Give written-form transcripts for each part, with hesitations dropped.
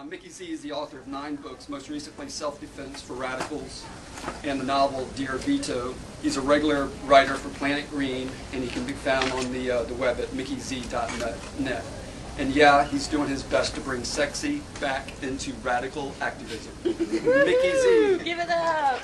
Mickey Z is the author of 9 books, most recently Self-Defense for Radicals and the novel Dear Veto. He's a regular writer for Planet Green, and he can be found on the web at mickeyz.net. And yeah, he's doing his best to bring sexy back into radical activism. Mickey Z. Give it up!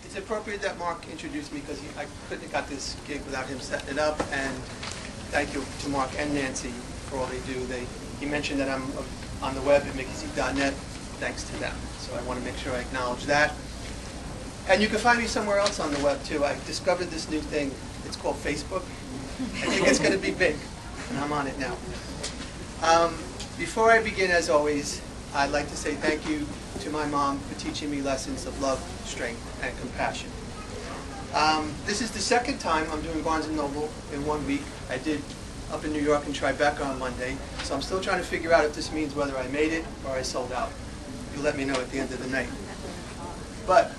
It's appropriate that Mark introduced me because I couldn't have got this gig without him setting it up, and thank you to Mark and Nancy for all they do. He mentioned that I'm on the web at mickeyz.net, thanks to them. So I want to make sure I acknowledge that. And you can find me somewhere else on the web too. I discovered this new thing. It's called Facebook. I think it's going to be big, and I'm on it now. Before I begin, as always, I'd like to say thank you to my mom for teaching me lessons of love, strength, and compassion. This is the second time I'm doing Barnes & Noble in 1 week. I did up in New York and Tribeca on Monday, so I'm still trying to figure out if this means whether I made it or I sold out. You'll let me know at the end of the night. But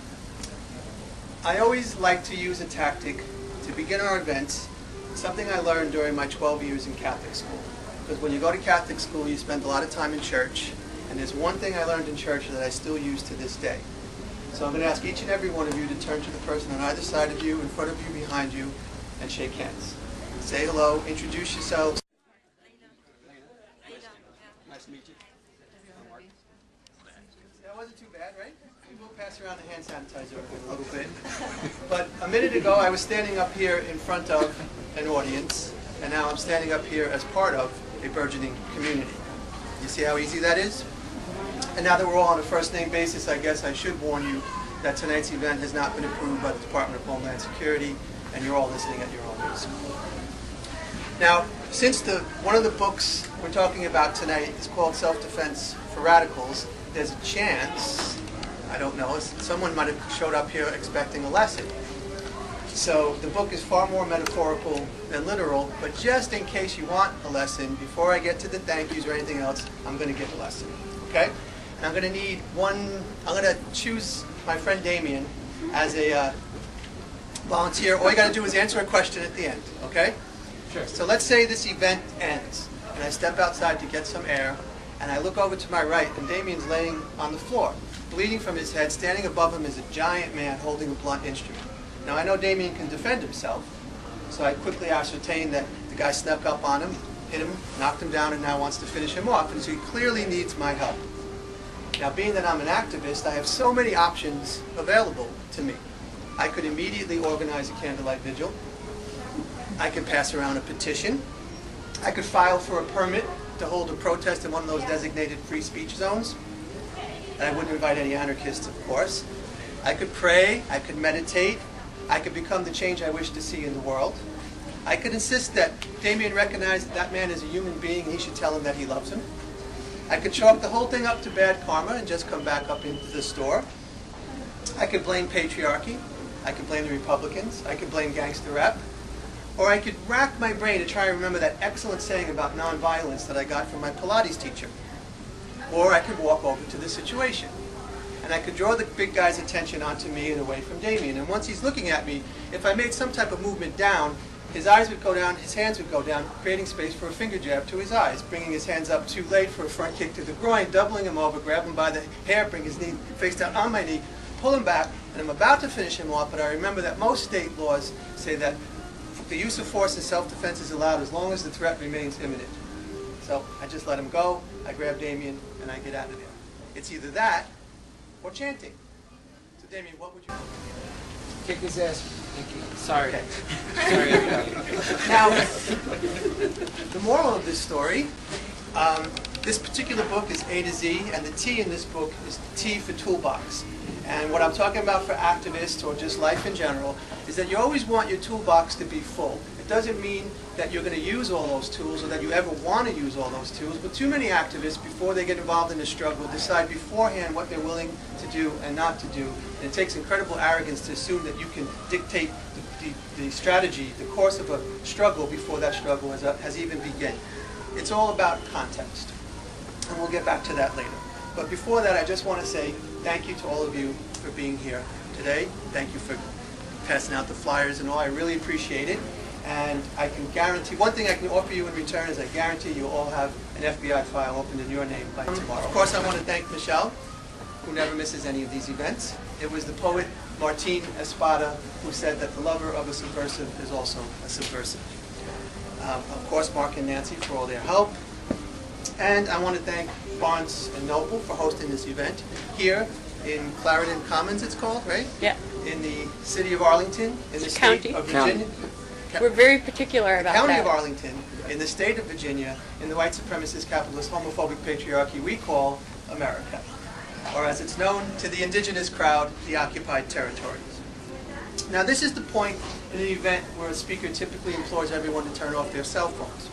I always like to use a tactic to begin our events, something I learned during my 12 years in Catholic school. Because when you go to Catholic school, you spend a lot of time in church, and there's one thing I learned in church that I still use to this day. So I'm going to ask each and every one of you to turn to the person on either side of you, in front of you, behind you, and shake hands. Say hello, introduce yourselves. Nice to meet you. That wasn't too bad, right? We will pass around the hand sanitizer a little bit. But a minute ago, I was standing up here in front of an audience, and now I'm standing up here as part of a burgeoning community. You see how easy that is? And now that we're all on a first-name basis, I guess I should warn you that tonight's event has not been approved by the Department of Homeland Security, and you're all listening at your own risk. Now, since one of the books we're talking about tonight is called Self-Defense for Radicals, there's a chance, I don't know, someone might have showed up here expecting a lesson. So the book is far more metaphorical than literal, but just in case you want a lesson, before I get to the thank yous or anything else, I'm going to give a lesson. Okay? And I'm going to need I'm going to choose my friend Damien as a volunteer. All you got to do is answer a question at the end. Okay? Sure. So let's say this event ends, and I step outside to get some air, and I look over to my right, and Damien's laying on the floor, bleeding from his head. Standing above him is a giant man holding a blunt instrument. Now I know Damien can defend himself, so I quickly ascertain that the guy snuck up on him, hit him, knocked him down, and now wants to finish him off, and so he clearly needs my help. Now, being that I'm an activist, I have so many options available to me. I could immediately organize a candlelight vigil. I could pass around a petition. I could file for a permit to hold a protest in one of those designated free speech zones. And I wouldn't invite any anarchists, of course. I could pray. I could meditate. I could become the change I wish to see in the world. I could insist that Damien recognize that that man is a human being and he should tell him that he loves him. I could chalk the whole thing up to bad karma and just come back up into the store. I could blame patriarchy. I could blame the Republicans. I could blame gangster rap. Or I could rack my brain to try and remember that excellent saying about nonviolence that I got from my Pilates teacher. Or I could walk over to the situation. And I could draw the big guy's attention onto me and away from Damien. And once he's looking at me, if I made some type of movement down, his eyes would go down, his hands would go down, creating space for a finger jab to his eyes, bringing his hands up too late for a front kick to the groin, doubling him over, grab him by the hair, bring his knee face down on my knee, pull him back, and I'm about to finish him off, but I remember that most state laws say that the use of force in self-defense is allowed as long as the threat remains imminent. So I just let him go, I grab Damien, and I get out of there. It's either that or chanting. So Damien, what would you do? Kick his ass. Sorry. Okay. Sorry, everybody. Now, the moral of this story, this particular book is A to Z, and the T in this book is T for toolbox. And what I'm talking about for activists or just life in general is that you always want your toolbox to be full. It doesn't mean that you're going to use all those tools or that you ever want to use all those tools, but too many activists, before they get involved in the struggle, decide beforehand what they're willing to do and not to do. And it takes incredible arrogance to assume that you can dictate the strategy, the course of a struggle before that struggle has even begun. It's all about context. And we'll get back to that later. But before that, I just want to say thank you to all of you for being here today. Thank you for passing out the flyers and all. I really appreciate it. And I can guarantee, one thing I can offer you in return is I guarantee you'll all have an FBI file opened in your name by tomorrow. Of course, I want to thank Michelle, who never misses any of these events. It was the poet Martin Espada who said that the lover of a subversive is also a subversive. Of course, Mark and Nancy for all their help. And I want to thank Barnes & Noble for hosting this event here in Clarendon Commons, it's called, right? Yeah. In the city of Arlington, in the County. state of Virginia. We're very particular about County that. of Arlington, in the state of Virginia, in the white supremacist, capitalist, homophobic patriarchy we call America, or as it's known to the indigenous crowd, the occupied territories. Now this is the point in an event where a speaker typically implores everyone to turn off their cell phones.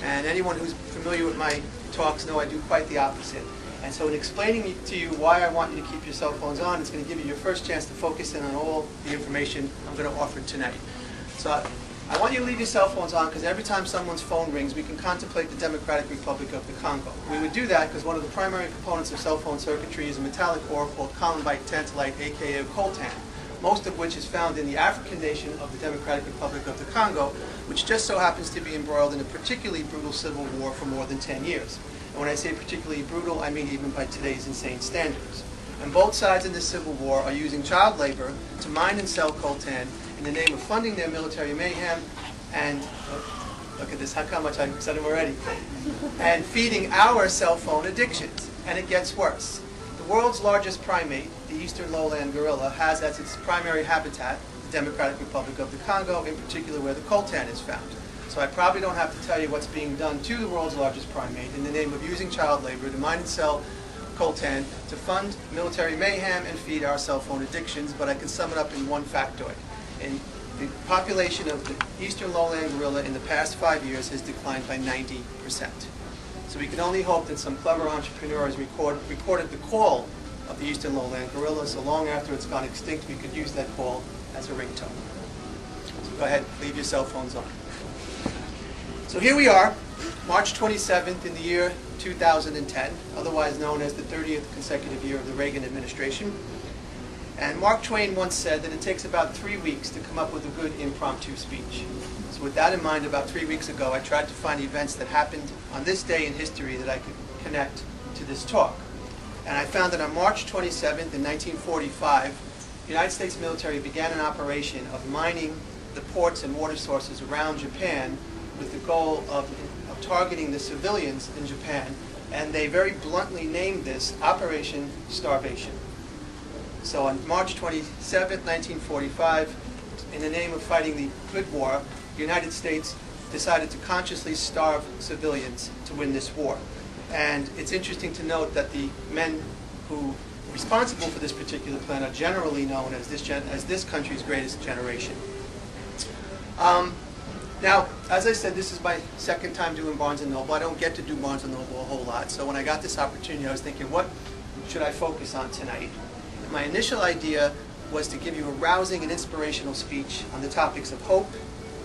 And anyone who's familiar with my talks know I do quite the opposite. And so in explaining to you why I want you to keep your cell phones on, it's going to give you your first chance to focus in on all the information I'm going to offer tonight. So I want you to leave your cell phones on because every time someone's phone rings, we can contemplate the Democratic Republic of the Congo. We would do that because one of the primary components of cell phone circuitry is a metallic ore called columbite tantalite, aka coltan, most of which is found in the African nation of the Democratic Republic of the Congo, which just so happens to be embroiled in a particularly brutal civil war for more than 10 years. And when I say particularly brutal, I mean even by today's insane standards. And both sides in this civil war are using child labor to mine and sell coltan in the name of funding their military mayhem and, look at this, how much I said them already, and feeding our cell phone addictions. And it gets worse. The world's largest primate, the eastern lowland gorilla, has as its primary habitat the Democratic Republic of the Congo, in particular where the coltan is found. So I probably don't have to tell you what's being done to the world's largest primate in the name of using child labor to mine and sell coltan to fund military mayhem and feed our cell phone addictions, but I can sum it up in one factoid. And the population of the eastern lowland gorilla in the past 5 years has declined by 90%. So we can only hope that some clever entrepreneur has recorded the call of the eastern lowland gorilla, so long after it's gone extinct, we could use that call as a ringtone. So go ahead, leave your cell phones on. So here we are, March 27th in the year 2010, otherwise known as the 30th consecutive year of the Reagan administration. And Mark Twain once said that it takes about 3 weeks to come up with a good impromptu speech. So with that in mind, about 3 weeks ago, I tried to find events that happened on this day in history that I could connect to this talk. And I found that on March 27th in 1945, the United States military began an operation of mining the ports and water sources around Japan with the goal of targeting the civilians in Japan. And they very bluntly named this Operation Starvation. So on March 27th, 1945, in the name of fighting the good war, the United States decided to consciously starve civilians to win this war. And it's interesting to note that the men who were responsible for this particular plan are generally known as this country's greatest generation. Now, as I said, this is my second time doing Barnes & Noble. I don't get to do Barnes & Noble a whole lot. So when I got this opportunity, I was thinking, what should I focus on tonight? My initial idea was to give you a rousing and inspirational speech on the topics of hope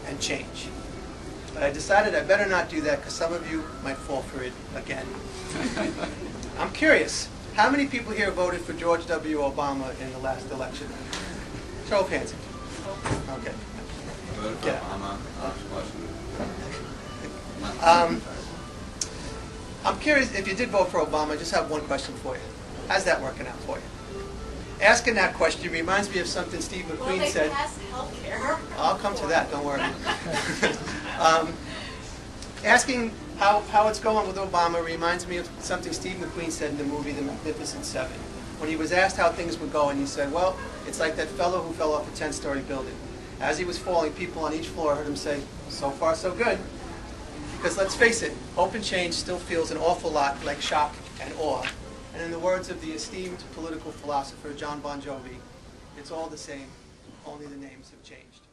and change. But I decided I better not do that because some of you might fall for it again. I'm curious, how many people here voted for George W. Obama in the last election? Show of hands. Okay. Voted for Obama. I'm curious, if you did vote for Obama, I just have one question for you. How's that working out for you? Asking that question reminds me of something Steve McQueen said. Pass healthcare. I'll come to that, don't worry. Asking how it's going with Obama reminds me of something Steve McQueen said in the movie The Magnificent Seven. When he was asked how things were going, he said, well, it's like that fellow who fell off a 10-story building. As he was falling, people on each floor heard him say, so far so good. Because let's face it, hope and change still feels an awful lot like shock and awe. And in the words of the esteemed political philosopher John Bon Jovi, it's all the same, only the names have changed.